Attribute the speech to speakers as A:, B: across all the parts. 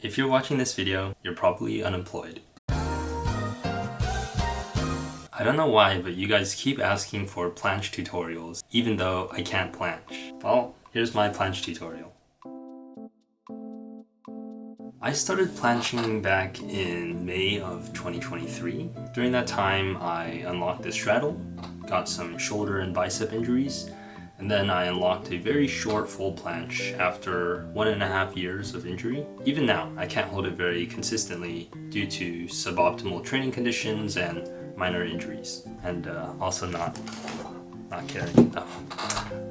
A: If you're watching this video, you're probably unemployed. I don't know why, but you guys keep asking for planche tutorials, even though I can't planche. Well, here's my planche tutorial. I started planching back in May of 2023. During that time, I unlocked the straddle, got some shoulder and bicep injuries, and then I unlocked a very short full planche after 1.5 years of injury. Even now, I can't hold it very consistently due to suboptimal training conditions and minor injuries, and also not caring enough.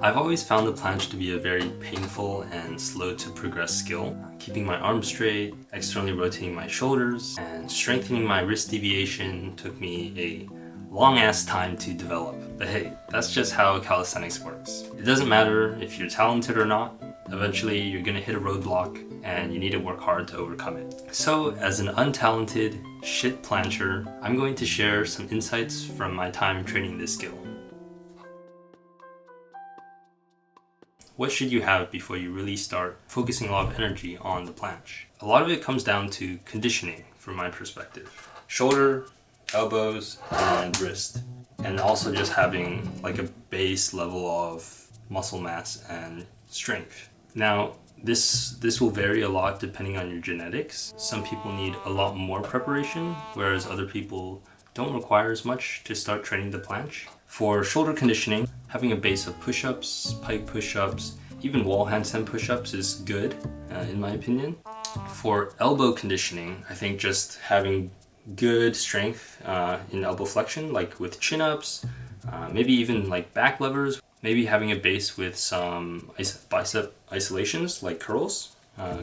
A: I've always found the planche to be a very painful and slow to progress skill. Keeping my arms straight, externally rotating my shoulders, and strengthening my wrist deviation took me a long ass time to develop. But hey, that's just how calisthenics works. It doesn't matter if you're talented or not. Eventually you're gonna hit a roadblock and you need to work hard to overcome it. So as an untalented shit plancher, I'm going to share some insights from my time training this skill. What should you have before you really start focusing a lot of energy on the planche? A lot of it comes down to conditioning from my perspective. Shoulder, elbows, and wrist. And also just having like a base level of muscle mass and strength. Now, this will vary a lot depending on your genetics. Some people need a lot more preparation, whereas other people don't require as much to start training the planche. For shoulder conditioning, having a base of push-ups, pike push-ups, even wall handstand push-ups is good, in my opinion. For elbow conditioning, I think just having good strength in elbow flexion, like with chin-ups, maybe even like back levers, maybe having a base with some bicep isolations like curls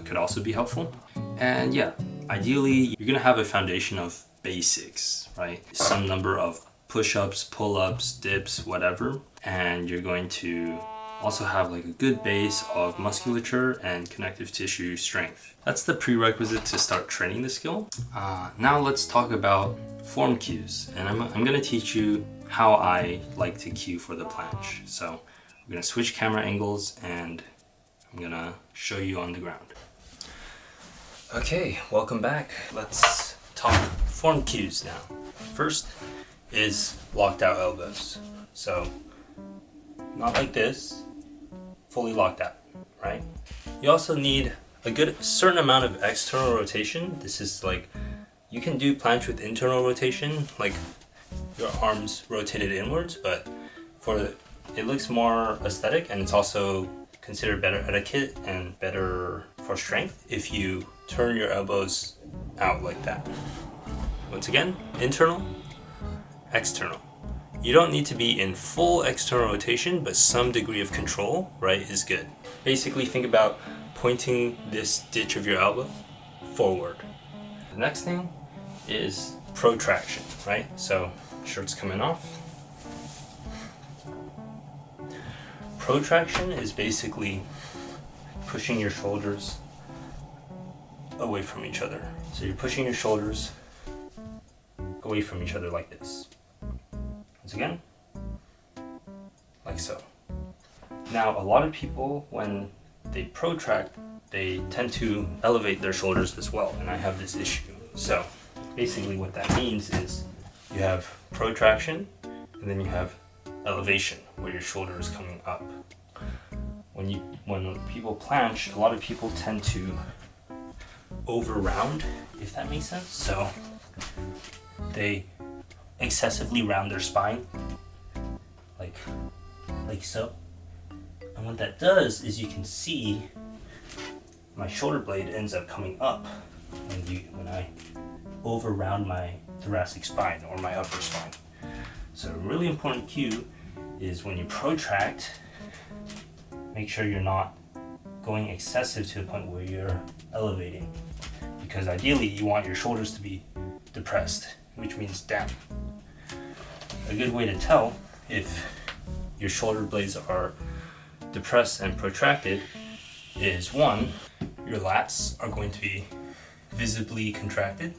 A: could also be helpful. And yeah, ideally you're gonna have a foundation of basics, right? Some number of push-ups, pull-ups, dips, whatever. And you're going to also have like a good base of musculature and connective tissue strength. That's the prerequisite to start training the skill. Now let's talk about form cues. And I'm gonna teach you how I like to cue for the planche. So I'm gonna switch camera angles and I'm gonna show you on the ground. Okay, welcome back. Let's talk form cues now. First is locked out elbows. So not like this, fully locked out, right? You also need a good certain amount of external rotation. This is like, you can do planche with internal rotation, like your arms rotated inwards, but it looks more aesthetic, and it's also considered better etiquette and better for strength if you turn your elbows out like that. Once again, internal, external. You don't need to be in full external rotation, but some degree of control, right, is good. Basically, think about pointing this ditch of your elbow forward. The next thing is protraction, right? So, shirt's coming off. Protraction is basically pushing your shoulders away from each other. So you're pushing your shoulders away from each other like this. Once again, like so. Now, a lot of people, when they protract, they tend to elevate their shoulders as well, and I have this issue. So basically what that means is you have protraction, and then you have elevation, where your shoulder is coming up. When people planche, a lot of people tend to over round, if that makes sense. So they excessively round their spine, like so. And what that does is you can see my shoulder blade ends up coming up when I over round my thoracic spine or my upper spine. So a really important cue is when you protract, make sure you're not going excessive to the point where you're elevating, because ideally you want your shoulders to be depressed, which means down. A good way to tell if your shoulder blades are depressed and protracted is, one, your lats are going to be visibly contracted.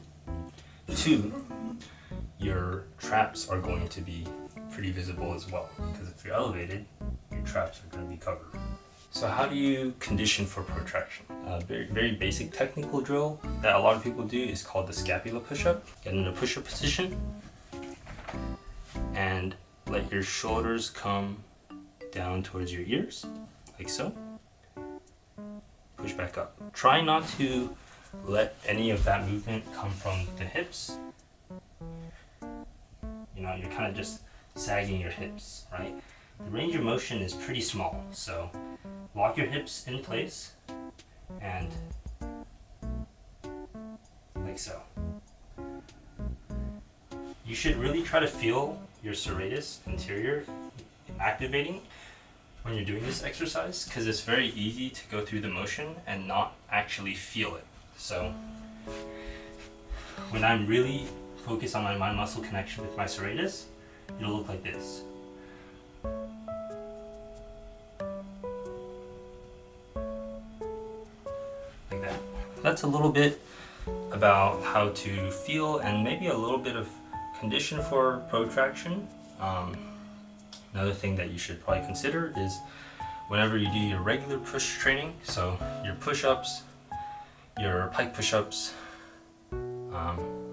A: Two, your traps are going to be pretty visible as well, because if you're elevated, your traps are going to be covered. So how do you condition for protraction? A very basic technical drill that a lot of people do is called the scapula push-up. Get in a push-up position and let your shoulders come down towards your ears, like so. Push back up. Try not to let any of that movement come from the hips. You know, you're kind of just sagging your hips, right? The range of motion is pretty small, so lock your hips in place and like so. You should really try to feel your serratus anterior activating when you're doing this exercise, because it's very easy to go through the motion and not actually feel it. So when I'm really focused on my mind-muscle connection with my serratus, it'll look like this. Like that. That's a little bit about how to feel and maybe a little bit of condition for protraction. Another thing that you should probably consider is whenever you do your regular push training, so your push-ups, your pike push-ups,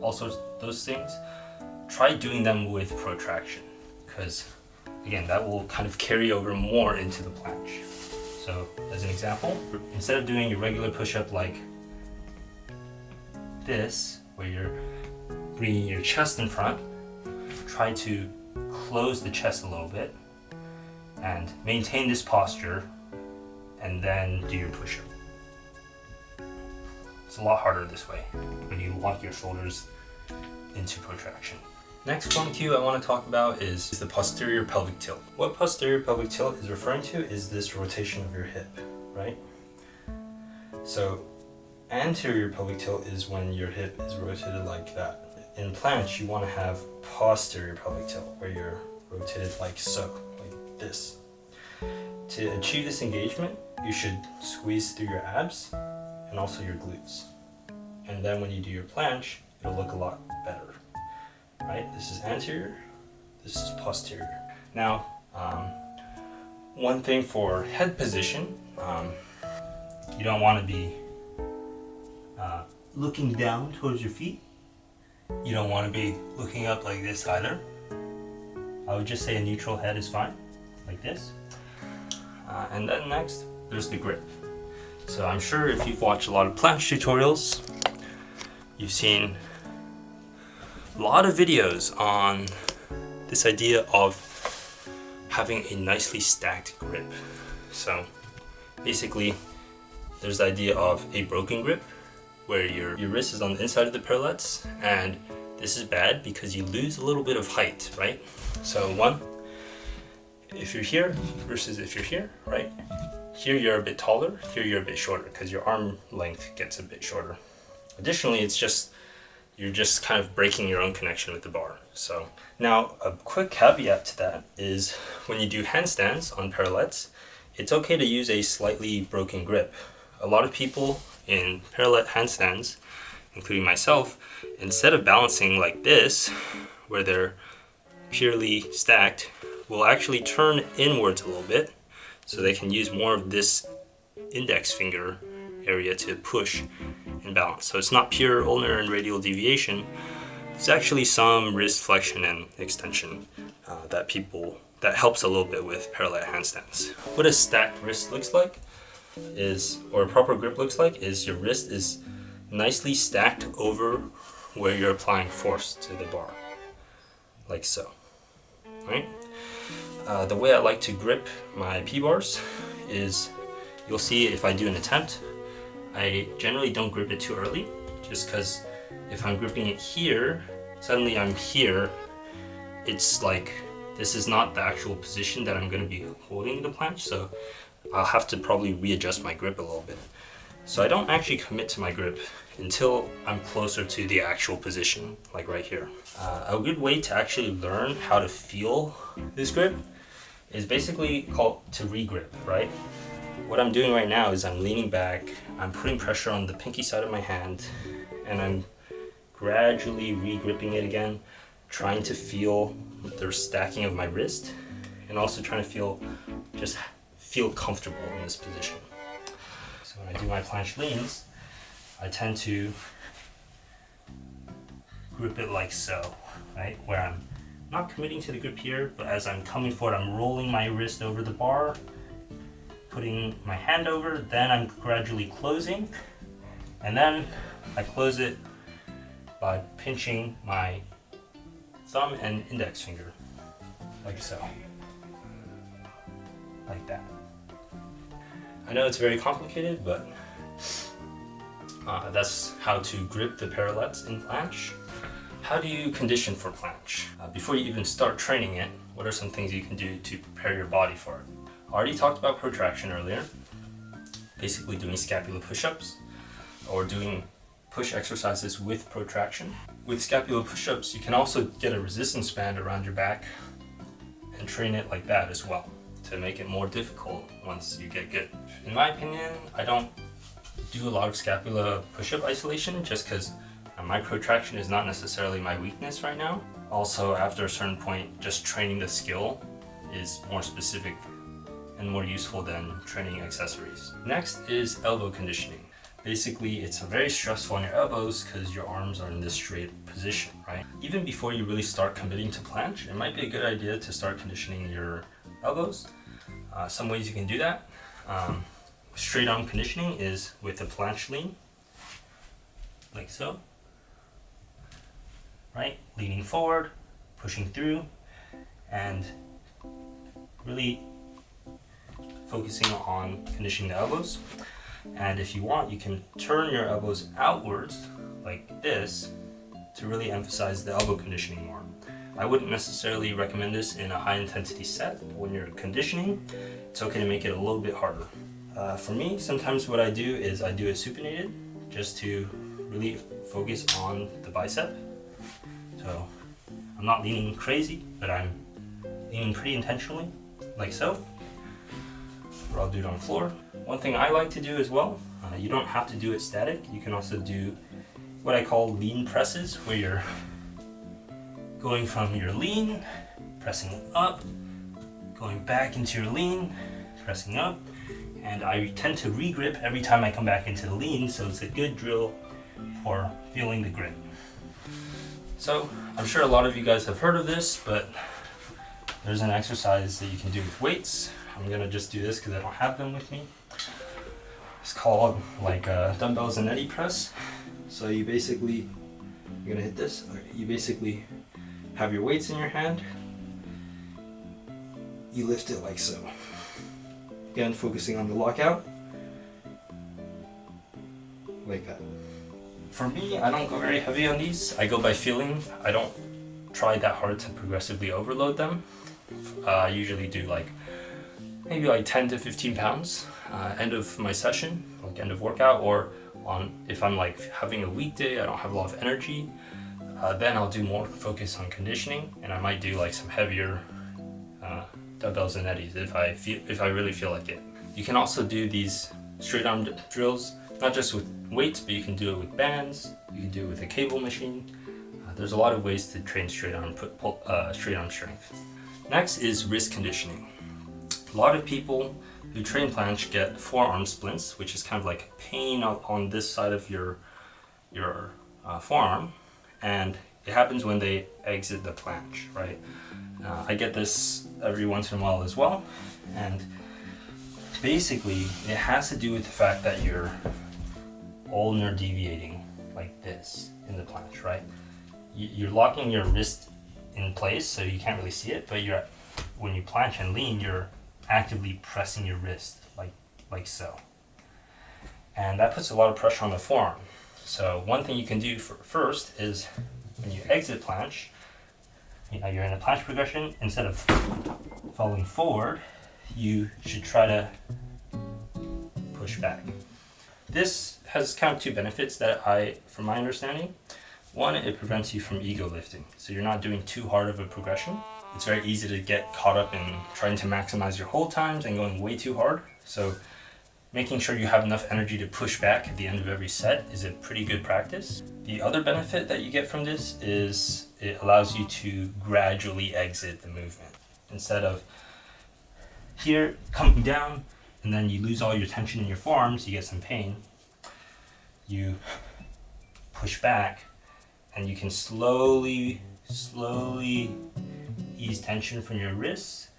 A: also those things, try doing them with protraction, because again, that will kind of carry over more into the planche. So as an example, instead of doing your regular push-up like this, where you're bringing your chest in front, try to close the chest a little bit and maintain this posture and then do your push-up. It's a lot harder this way when you lock your shoulders into protraction. Next form cue I want to talk about is the posterior pelvic tilt. What posterior pelvic tilt is referring to is this rotation of your hip, right? So anterior pelvic tilt is when your hip is rotated like that. In planche, you want to have posterior pelvic tilt, where you're rotated like so, like this. To achieve this engagement, you should squeeze through your abs and also your glutes. And then when you do your planche, it'll look a lot better, right? This is anterior, this is posterior. Now, one thing for head position, you don't want to be looking down towards your feet. You don't want to be looking up like this either. I would just say a neutral head is fine, like this. And then next, there's the grip. So I'm sure if you've watched a lot of planche tutorials, you've seen a lot of videos on this idea of having a nicely stacked grip. So basically, there's the idea of a broken grip, where your wrist is on the inside of the parallettes, and this is bad because you lose a little bit of height, right? So one, if you're here versus if you're here, right? Here you're a bit taller, here you're a bit shorter because your arm length gets a bit shorter. Additionally, you're just kind of breaking your own connection with the bar. So now a quick caveat to that is when you do handstands on parallettes, it's okay to use a slightly broken grip. A lot of people in parallel handstands, including myself, instead of balancing like this, where they're purely stacked, will actually turn inwards a little bit so they can use more of this index finger area to push and balance. So it's not pure ulnar and radial deviation. It's actually some wrist flexion and extension that helps a little bit with parallel handstands. What a stacked wrist looks like or a proper grip looks like is your wrist is nicely stacked over where you're applying force to the bar, like so, right? The way I like to grip my P-bars is, you'll see if I do an attempt, I generally don't grip it too early, just because if I'm gripping it here, suddenly I'm here, it's like, this is not the actual position that I'm going to be holding the planche, so I'll have to probably readjust my grip a little bit. So I don't actually commit to my grip until I'm closer to the actual position, like right here. A good way to actually learn how to feel this grip is basically called to re-grip, right? What I'm doing right now is I'm leaning back, I'm putting pressure on the pinky side of my hand, and I'm gradually re-gripping it again, trying to feel the stacking of my wrist, and also trying to feel feel comfortable in this position. So when I do my planche leans, I tend to grip it like so, right? Where I'm not committing to the grip here, but as I'm coming forward, I'm rolling my wrist over the bar, putting my hand over, then I'm gradually closing, and then I close it by pinching my thumb and index finger, like so, like that. I know it's very complicated, but that's how to grip the parallettes in planche. How do you condition for planche? Before you even start training it, what are some things you can do to prepare your body for it? I already talked about protraction earlier, basically doing scapula push-ups or doing push exercises with protraction. With scapula push-ups, you can also get a resistance band around your back and train it like that as well to make it more difficult once you get good. In my opinion, I don't do a lot of scapula push-up isolation just because my protraction is not necessarily my weakness right now. Also, after a certain point, just training the skill is more specific and more useful than training accessories. Next is elbow conditioning. Basically, it's very stressful on your elbows because your arms are in this straight position, right? Even before you really start committing to planche, it might be a good idea to start conditioning your elbows. Some ways you can do that. Straight arm conditioning is with a planche lean, like so. Right? Leaning forward, pushing through, and really focusing on conditioning the elbows. And if you want, you can turn your elbows outwards like this to really emphasize the elbow conditioning more. I wouldn't necessarily recommend this in a high intensity set, but when you're conditioning, it's okay to make it a little bit harder. For me, sometimes what I do is I do it supinated just to really focus on the bicep. So I'm not leaning crazy, but I'm leaning pretty intentionally, like so. Or I'll do it on the floor. One thing I like to do as well, you don't have to do it static. You can also do what I call lean presses, where you're going from your lean, pressing up, going back into your lean, pressing up, and I tend to re-grip every time I come back into the lean, so it's a good drill for feeling the grip. So I'm sure a lot of you guys have heard of this, but there's an exercise that you can do with weights. I'm gonna just do this because I don't have them with me. It's called like dumbbells and eddy press. So you basically, you're gonna hit this. You basically have your weights in your hand. You lift it like so. Again, focusing on the lockout, like that. For me, I don't go very heavy on these. I go by feeling. I don't try that hard to progressively overload them. I usually do maybe 10 to 15 pounds end of my session, like end of workout, or if I'm having a weekday, I don't have a lot of energy, then I'll do more focus on conditioning, and I might do some heavier dumbbells and eddies if I really feel like it. You can also do these straight arm drills, not just with weights, but you can do it with bands, you can do it with a cable machine. There's a lot of ways to train straight arm strength. Next is wrist conditioning. A lot of people who train planche get forearm splints, which is kind of like pain on this side of your forearm, and it happens when they exit the planche, right? I get this every once in a while as well, and basically it has to do with the fact that you're ulnar deviating like this in the planche, right? You're locking your wrist in place so you can't really see it, but when you planche and lean, you're actively pressing your wrist like so. And that puts a lot of pressure on the forearm. So one thing you can do first is when you exit planche, you're in a planche progression, instead of falling forward, you should try to push back. This has kind of two benefits from my understanding. One, it prevents you from ego lifting. So you're not doing too hard of a progression. It's very easy to get caught up in trying to maximize your hold times and going way too hard. So making sure you have enough energy to push back at the end of every set is a pretty good practice. The other benefit that you get from this is it allows you to gradually exit the movement. Instead of here coming down, and then you lose all your tension in your forearms, you get some pain. You push back, and you can slowly ease tension from your wrists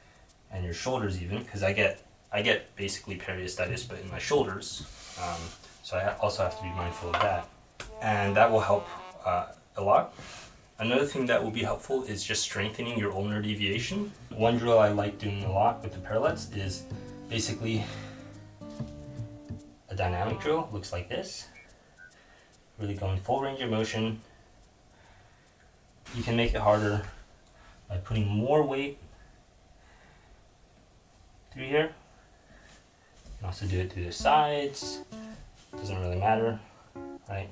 A: and your shoulders even, because I get basically periosteitis but in my shoulders, so I also have to be mindful of that, and that will help a lot. Another thing that will be helpful is just strengthening your ulnar deviation. One drill I like doing a lot with the parallettes is basically a dynamic drill. Looks like this. Really going full range of motion. You can make it harder by putting more weight through here. You can also do it through the sides. Doesn't really matter, right?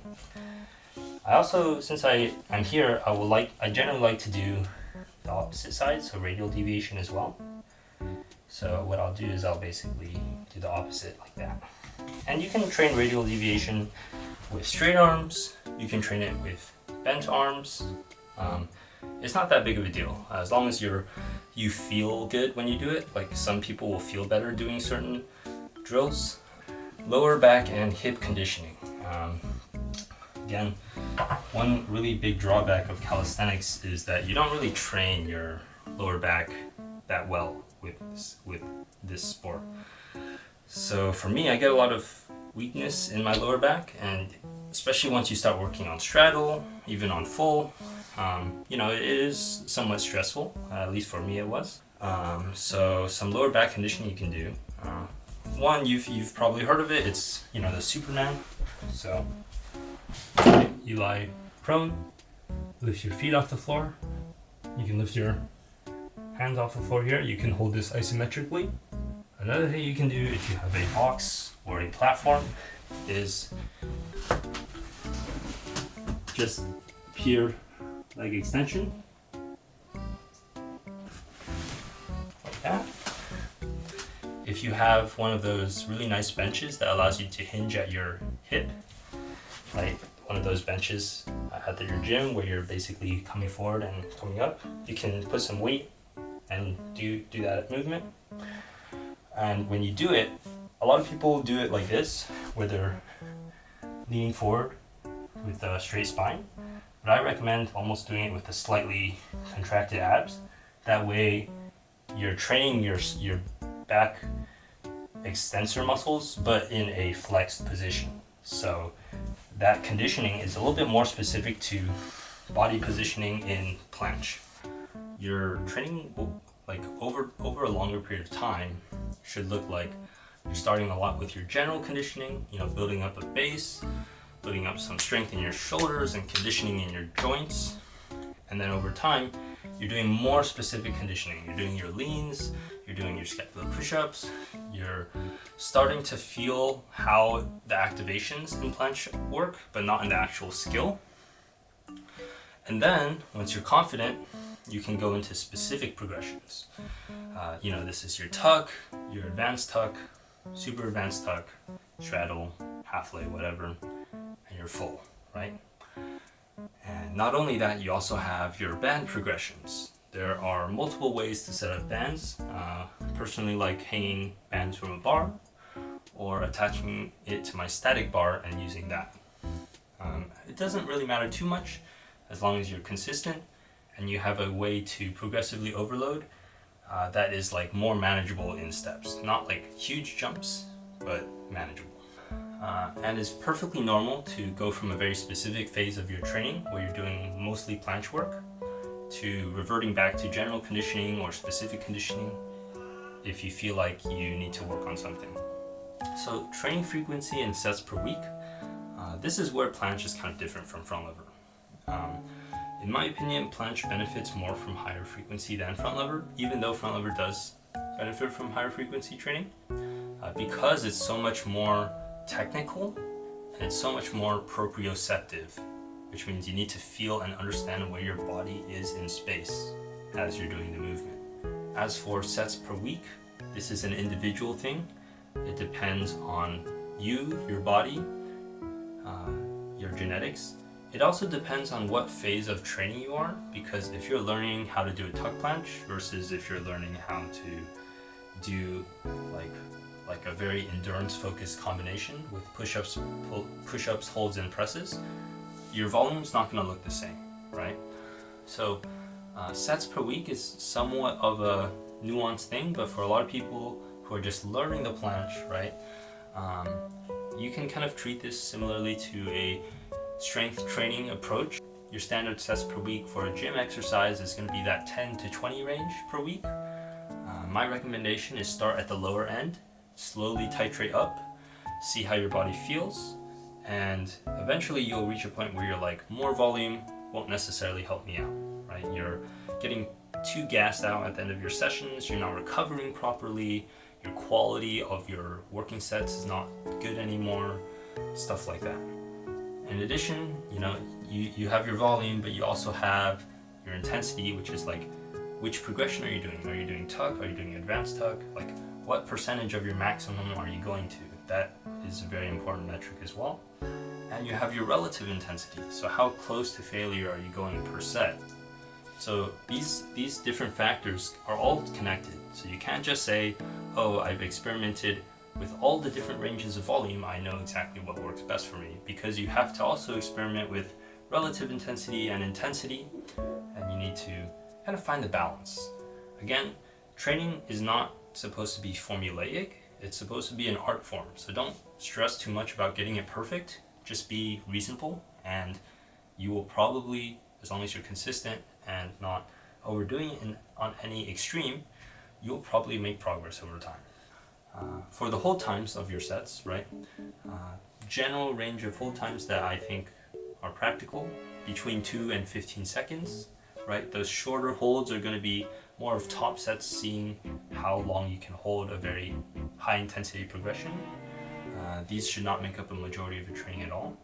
A: I also, since I'm here, I generally like to do the opposite side, so radial deviation as well. So what I'll do is I'll basically do the opposite like that. And you can train radial deviation with straight arms, you can train it with bent arms. It's not that big of a deal, as long as you feel good when you do it. Like some people will feel better doing certain drills. Lower back and hip conditioning. Again, one really big drawback of calisthenics is that you don't really train your lower back that well with this sport. So for me, I get a lot of weakness in my lower back, and especially once you start working on straddle, even on full, it is somewhat stressful, at least for me it was. So some lower back conditioning you can do. One, you've probably heard of it, it's the Superman. So you lie prone, lift your feet off the floor, you can lift your hands off the floor here, you can hold this isometrically. Another thing you can do if you have a box or a platform is just pure leg extension, like that. If you have one of those really nice benches that allows you to hinge at your hip, like one of those benches at your gym where you're basically coming forward and coming up, you can put some weight and do that movement. And when you do it, a lot of people do it like this, where they're leaning forward with a straight spine. But I recommend almost doing it with a slightly contracted abs. That way you're training your back extensor muscles, but in a flexed position. So that conditioning is a little bit more specific to body positioning in planche. Your training, like over a longer period of time, should look like you're starting a lot with your general conditioning, building up a base, building up some strength in your shoulders and conditioning in your joints. And then over time, you're doing more specific conditioning. You're doing your leans, you're doing your scapular push-ups, you're starting to feel how the activations in planche work, but not in the actual skill. And then, once you're confident, you can go into specific progressions. This is your tuck, your advanced tuck, super advanced tuck, straddle, half lay, whatever, and your full, right? And not only that, you also have your band progressions. There are multiple ways to set up bands. Personally, like hanging bands from a bar or attaching it to my static bar and using that. It doesn't really matter too much as long as you're consistent and you have a way to progressively overload that is like more manageable in steps. Not like huge jumps, but manageable. And it's perfectly normal to go from a very specific phase of your training where you're doing mostly planche work to reverting back to general conditioning or specific conditioning if you feel like you need to work on something. So training frequency and sets per week, this is where planche is kind of different from front lever. In my opinion, planche benefits more from higher frequency than front lever, even though front lever does benefit from higher frequency training, because it's so much more technical and it's so much more proprioceptive, which means you need to feel and understand where your body is in space as you're doing the movement. As for sets per week, this is an individual thing. It depends on you, your body, your genetics. It also depends on what phase of training you are, because if you're learning how to do a tuck planche versus if you're learning how to do like a very endurance focused combination with push-ups, holds, and presses, your volume's not going to look the same, right? So sets per week is somewhat of a nuanced thing, but for a lot of people who are just learning the planche, right, you can kind of treat this similarly to a strength training approach. Your standard sets per week for a gym exercise is going to be that 10 to 20 range per week. My recommendation is start at the lower end, slowly titrate up, see how your body feels, and eventually you'll reach a point where you're like, more volume won't necessarily help me out, right? You're getting too gassed out at the end of your sessions, you're not recovering properly, your quality of your working sets is not good anymore, stuff like that. In addition, you have your volume, but you also have your intensity, which is like, which progression are you doing? Are you doing tuck? Are you doing advanced tuck? Like, what percentage of your maximum are you going to? That is a very important metric as well. And you have your relative intensity. So how close to failure are you going per set? So these different factors are all connected. So you can't just say, oh, I've experimented with all the different ranges of volume, I know exactly what works best for me, because you have to also experiment with relative intensity and intensity, and you need to kind of find the balance. Again, training is not supposed to be formulaic, it's supposed to be an art form, so don't stress too much about getting it perfect, just be reasonable, and you will probably, as long as you're consistent and not overdoing it on any extreme, you'll probably make progress over time. For the hold times of your sets, right? General range of hold times that I think are practical, between 2 and 15 seconds, right? Those shorter holds are going to be more of top sets, seeing how long you can hold a very high intensity progression. These should not make up a majority of your training at all.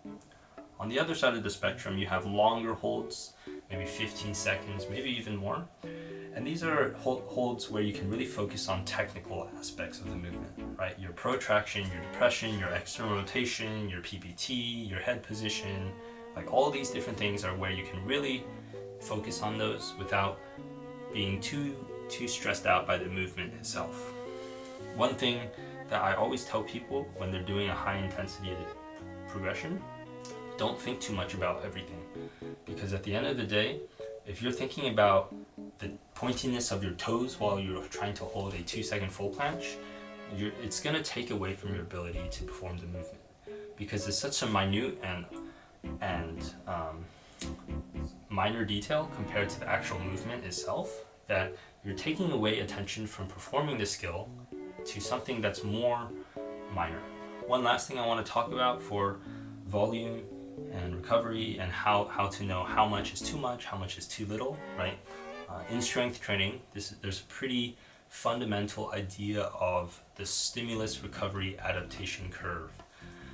A: On the other side of the spectrum, you have longer holds, maybe 15 seconds, maybe even more. And these are holds where you can really focus on technical aspects of the movement, right? Your protraction, your depression, your external rotation, your PPT, your head position, like all these different things are where you can really focus on those without being too stressed out by the movement itself. One thing that I always tell people when they're doing a high intensity progression, don't think too much about everything, because at the end of the day, if you're thinking about the pointiness of your toes while you're trying to hold a 2-second full planche, it's going to take away from your ability to perform the movement, because it's such a minute and minor detail compared to the actual movement itself that you're taking away attention from performing the skill to something that's more minor. One last thing I want to talk about for volume and recovery and how to know how much is too much, how much is too little, right? In strength training, there's a pretty fundamental idea of the stimulus recovery adaptation curve.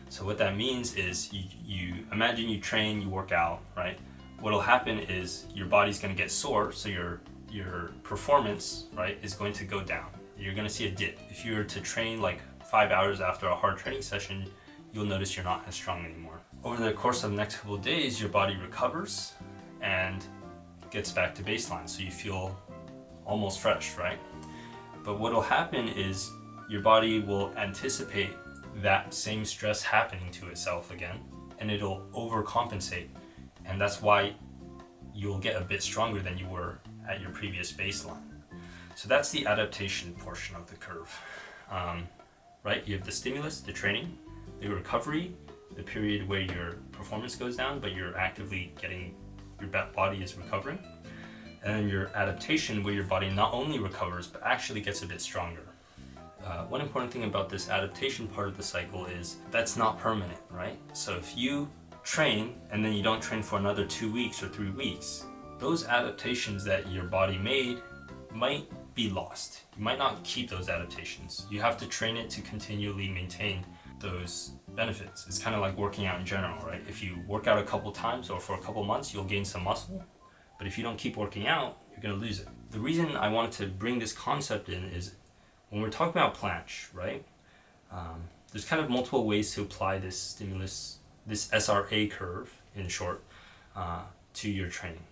A: So what that means is you imagine you train, you work out, right? What'll happen is your body's going to get sore, so your performance, right, is going to go down. You're going to see a dip. If you were to train like 5 hours after a hard training session, you'll notice you're not as strong anymore. Over the course of the next couple of days, your body recovers and gets back to baseline, so you feel almost fresh, right? But what'll happen is your body will anticipate that same stress happening to itself again, and it'll overcompensate, and that's why you'll get a bit stronger than you were at your previous baseline. So that's the adaptation portion of the curve, right? You have the stimulus, the training, the recovery, the period where your performance goes down, but you're actively getting, your body is recovering, and then your adaptation, where your body not only recovers, but actually gets a bit stronger. One important thing about this adaptation part of the cycle is that's not permanent, right? So if you train and then you don't train for another 2 weeks or 3 weeks, those adaptations that your body made might be lost. You might not keep those adaptations. You have to train it to continually maintain those benefits. It's kind of like working out in general, right? If you work out a couple times or for a couple months, you'll gain some muscle. But if you don't keep working out, you're going to lose it. The reason I wanted to bring this concept in is when we're talking about planche, right? There's kind of multiple ways to apply this stimulus, this SRA curve, in short, to your training.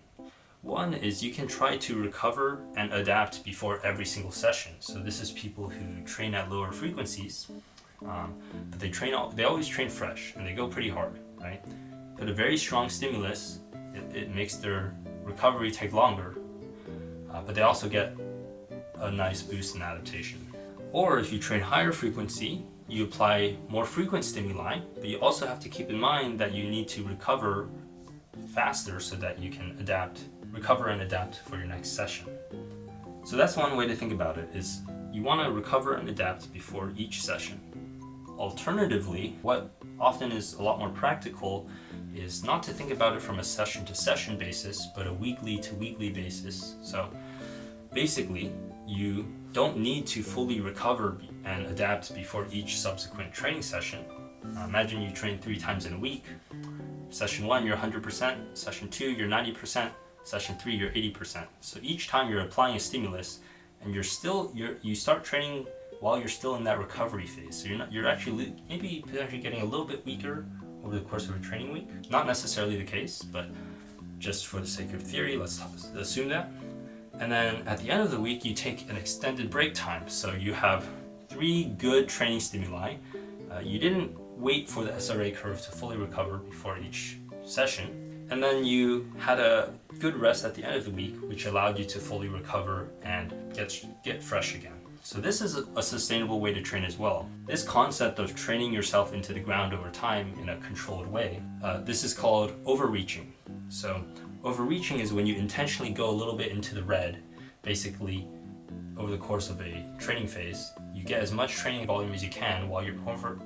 A: One is you can try to recover and adapt before every single session. So this is people who train at lower frequencies, but they always train fresh and they go pretty hard, right? But a very strong stimulus, it makes their recovery take longer, but they also get a nice boost in adaptation. Or if you train higher frequency, you apply more frequent stimuli, but you also have to keep in mind that you need to recover faster so that you can recover and adapt for your next session. So that's one way to think about it, is you want to recover and adapt before each session. Alternatively, what often is a lot more practical is not to think about it from a session to session basis, but a weekly to weekly basis. So basically, you don't need to fully recover and adapt before each subsequent training session. Imagine you train 3 times in a week. Session 1, you're 100%. Session 2, you're 90%. Session 3, you're 80%. So each time you're applying a stimulus, and you start training while you're still in that recovery phase. So you're actually maybe potentially getting a little bit weaker over the course of a training week. Not necessarily the case, but just for the sake of theory, let's assume that. And then at the end of the week, you take an extended break time. So you have 3 good training stimuli. You didn't wait for the SRA curve to fully recover before each session. And then you had a good rest at the end of the week, which allowed you to fully recover and get fresh again. So this is a sustainable way to train as well. This concept of training yourself into the ground over time in a controlled way, this is called overreaching. So overreaching is when you intentionally go a little bit into the red, basically over the course of a training phase. You get as much training volume as you can while your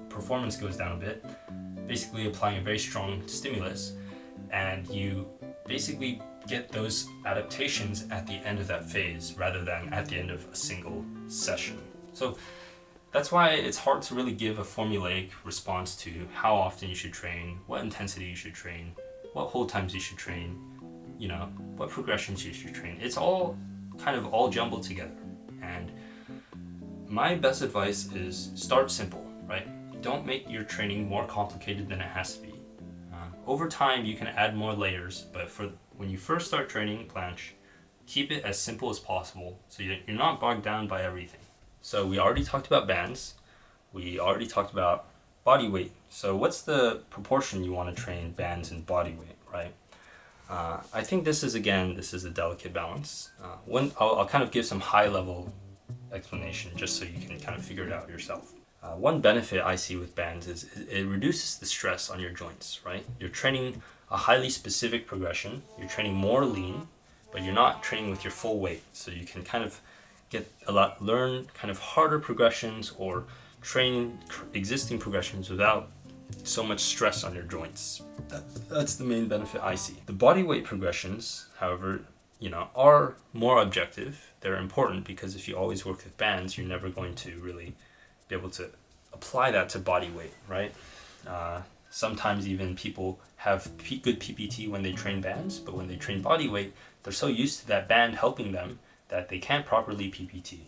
A: performance goes down a bit, basically applying a very strong stimulus, and you basically get those adaptations at the end of that phase rather than at the end of a single session. So that's why it's hard to really give a formulaic response to how often you should train, what intensity you should train, what hold times you should train, what progressions you should train. It's all kind of all jumbled together. And my best advice is start simple, right? Don't make your training more complicated than it has to be. Over time, you can add more layers, but when you first start training planche, keep it as simple as possible so you're not bogged down by everything. So we already talked about bands. We already talked about body weight. So what's the proportion you want to train bands and body weight, right? I think this is a delicate balance. I'll kind of give some high-level explanation just so you can kind of figure it out yourself. One benefit I see with bands is it reduces the stress on your joints, right? You're training a highly specific progression. You're training more lean, but you're not training with your full weight. So you can kind of learn kind of harder progressions or train existing progressions without so much stress on your joints. That's the main benefit I see. The body weight progressions, however, are more objective. They're important because if you always work with bands, you're never going to really be able to apply that to body weight, right? Sometimes even people have good PPT when they train bands, but when they train body weight, they're so used to that band helping them that they can't properly PPT.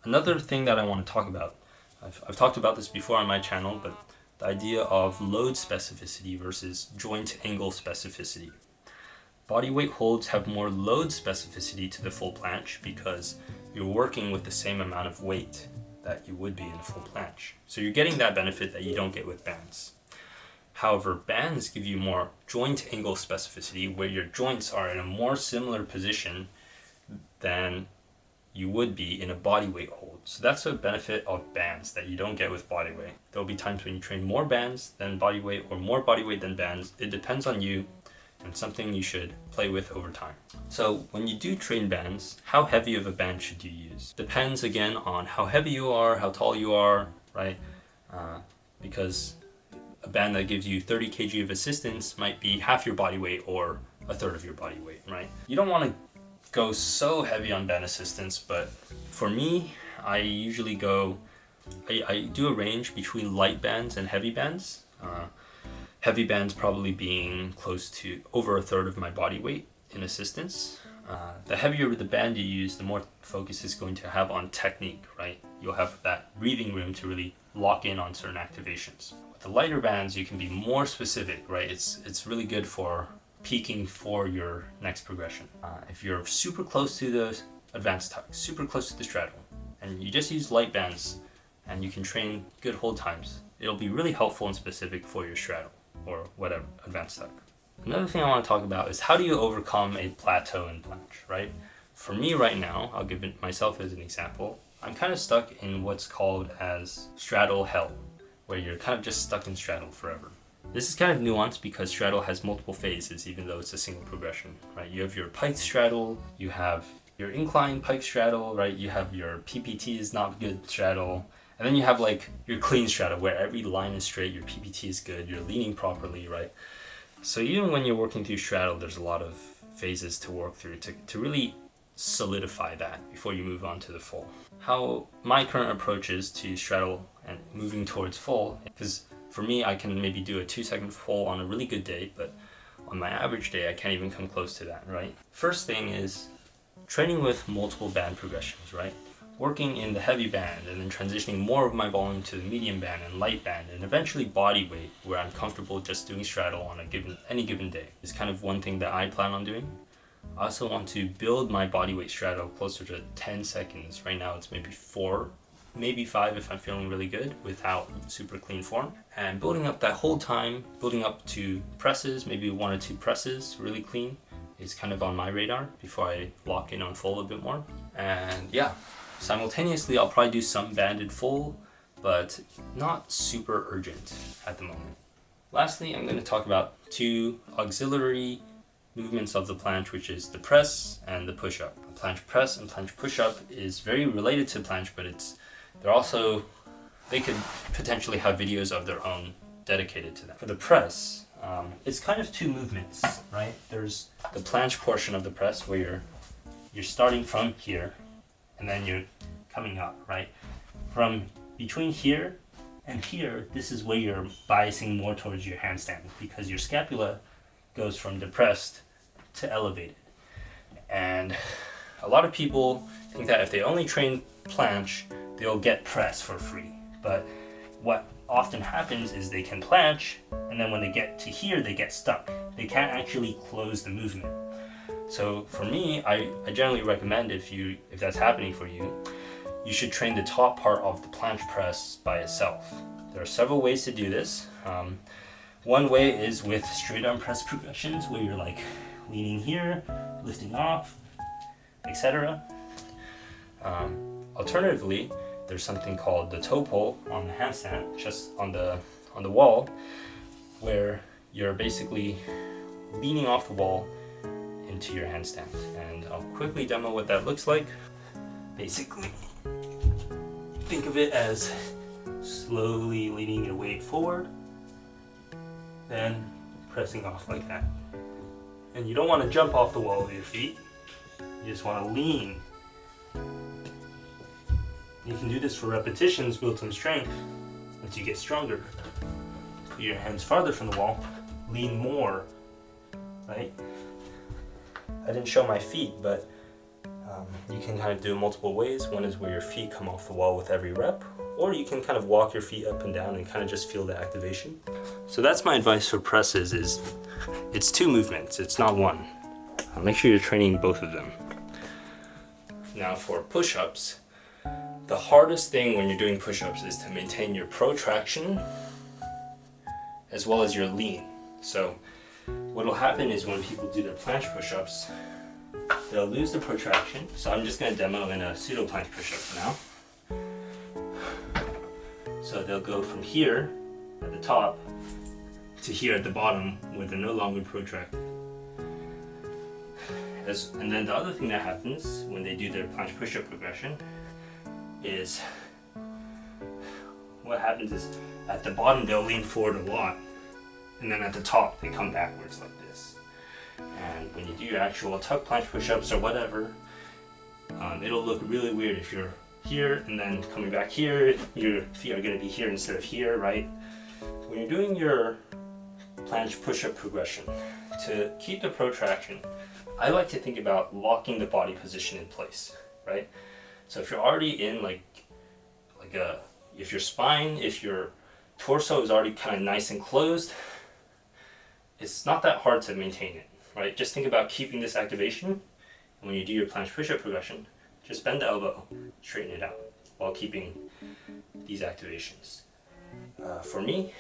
A: Another thing that I want to talk about, I've talked about this before on my channel, but the idea of load specificity versus joint angle specificity. Body weight holds have more load specificity to the full planche because you're working with the same amount of weight that you would be in a full planche. So you're getting that benefit that you don't get with bands. However, bands give you more joint angle specificity where your joints are in a more similar position than you would be in a body weight hold. So that's a benefit of bands that you don't get with body weight. There'll be times when you train more bands than body weight or more body weight than bands. It depends on you and something you should play with over time. So when you do train bands, how heavy of a band should you use? Depends again on how heavy you are, how tall you are, right? Because a band that gives you 30 kg of assistance might be half your body weight or a third of your body weight, right? You don't want to go so heavy on band assistance, but for me, I usually I do a range between light bands and heavy bands. Heavy bands probably being close to over a third of my body weight in assistance. The heavier the band you use, the more focus is going to have on technique, right? You'll have that breathing room to really lock in on certain activations. With the lighter bands, you can be more specific, right? It's really good for peaking for your next progression. If you're super close to the advanced tuck, super close to the straddle, and you just use light bands and you can train good hold times, it'll be really helpful and specific for your straddle or whatever, advanced tuck. Another thing I want to talk about is how do you overcome a plateau in planche, right? For me right now, I'll give it myself as an example. I'm kind of stuck in what's called as straddle hell, where you're kind of just stuck in straddle forever. This is kind of nuanced because straddle has multiple phases, even though it's a single progression, right? You have your pike straddle, you have your incline pike straddle, right? You have your PPT is not good straddle, and then you have like your clean straddle where every line is straight, your PPT is good, you're leaning properly, right? So even when you're working through straddle, there's a lot of phases to work through to really solidify that before you move on to the full. How my current approach is to straddle and moving towards full, because for me, I can maybe do a 2-second full on a really good day, but on my average day, I can't even come close to that, right? First thing is training with multiple band progressions, right? Working in the heavy band and then transitioning more of my volume to the medium band and light band and eventually body weight where I'm comfortable just doing straddle on any given day is kind of one thing that I plan on doing. I also want to build my body weight straddle closer to 10 seconds. Right now it's maybe 4, maybe 5 if I'm feeling really good without super clean form. And building up that whole time, building up to presses, maybe 1 or 2 presses really clean is kind of on my radar before I lock in on full a bit more. And yeah, simultaneously I'll probably do some banded full, but not super urgent at the moment. Lastly, I'm going to talk about 2 auxiliary movements of the planche, which is the press and the push-up. The planche press and planche push-up is very related to planche, but they could potentially have videos of their own dedicated to that. For the press, it's kind of 2 movements, right? There's the planche portion of the press where you're starting from here and then you're coming up, right? From between here and here, this is where you're biasing more towards your handstand because your scapula goes from depressed to elevated. And a lot of people think that if they only train planche, they'll get press for free. But what often happens is they can planche, and then when they get to here, they get stuck. They can't actually close the movement. So for me, I generally recommend if that's happening for you, you should train the top part of the planche press by itself. There are several ways to do this. One way is with straight arm press progressions where you're like leaning here, lifting off, etc. Alternatively, there's something called the toe pull on the handstand, just on the wall, where you're basically leaning off the wall into your handstand. And I'll quickly demo what that looks like. Basically, think of it as slowly leaning your weight forward, then pressing off like that. And you don't want to jump off the wall with your feet, you just want to lean. You can do this for repetitions, build some strength. As you get stronger, put your hands farther from the wall, lean more, right? I didn't show my feet, but you can kind of do it multiple ways. One is where your feet come off the wall with every rep, or you can kind of walk your feet up and down and kind of just feel the activation. So that's my advice for presses is it's 2 movements, it's not one. Make sure you're training both of them. Now for push-ups, the hardest thing when you're doing push-ups is to maintain your protraction as well as your lean. So what will happen is when people do their planche push-ups, they'll lose the protraction. So I'm just going to demo in a pseudo planche push-up now. So they'll go from here at the top to here at the bottom where they're no longer protracted. And then the other thing that happens when they do their planche push-up progression is what happens is at the bottom they'll lean forward a lot, and then at the top they come backwards like this. And when you do your actual tuck planche push-ups or whatever, it'll look really weird if you're here and then coming back here, your feet are going to be here instead of here, right? When you're doing your planche push-up progression, to keep the protraction, I like to think about locking the body position in place, right? So if you're already in if your torso is already kind of nice and closed, it's not that hard to maintain it. right? Just think about keeping this activation. And when you do your planche push-up progression, just bend the elbow, straighten it out, while keeping these activations. For me,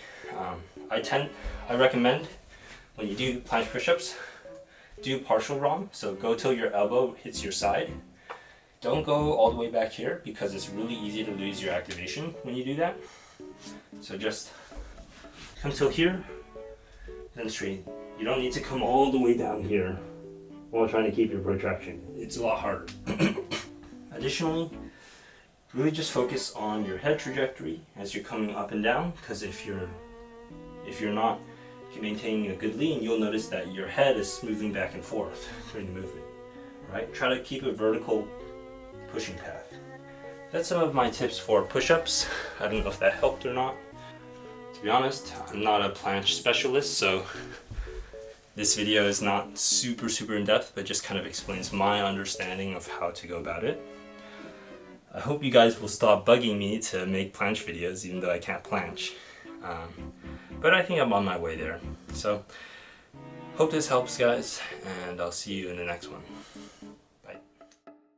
A: I recommend when you do planche push-ups, do partial ROM. So go till your elbow hits your side. Don't go all the way back here because it's really easy to lose your activation when you do that. So just come till here, then straighten. You don't need to come all the way down here while trying to keep your protraction. It's a lot harder. Additionally, really just focus on your head trajectory as you're coming up and down, because if you're not maintaining a good lean, you'll notice that your head is moving back and forth during the movement, right? Try to keep a vertical pushing path. That's some of my tips for push-ups. I don't know if that helped or not. To be honest, I'm not a planche specialist, so this video is not super in-depth, but just kind of explains my understanding of how to go about it. I hope you guys will stop bugging me to make planche videos, even though I can't planche. But I think I'm on my way there. So, hope this helps, guys, and I'll see you in the next one.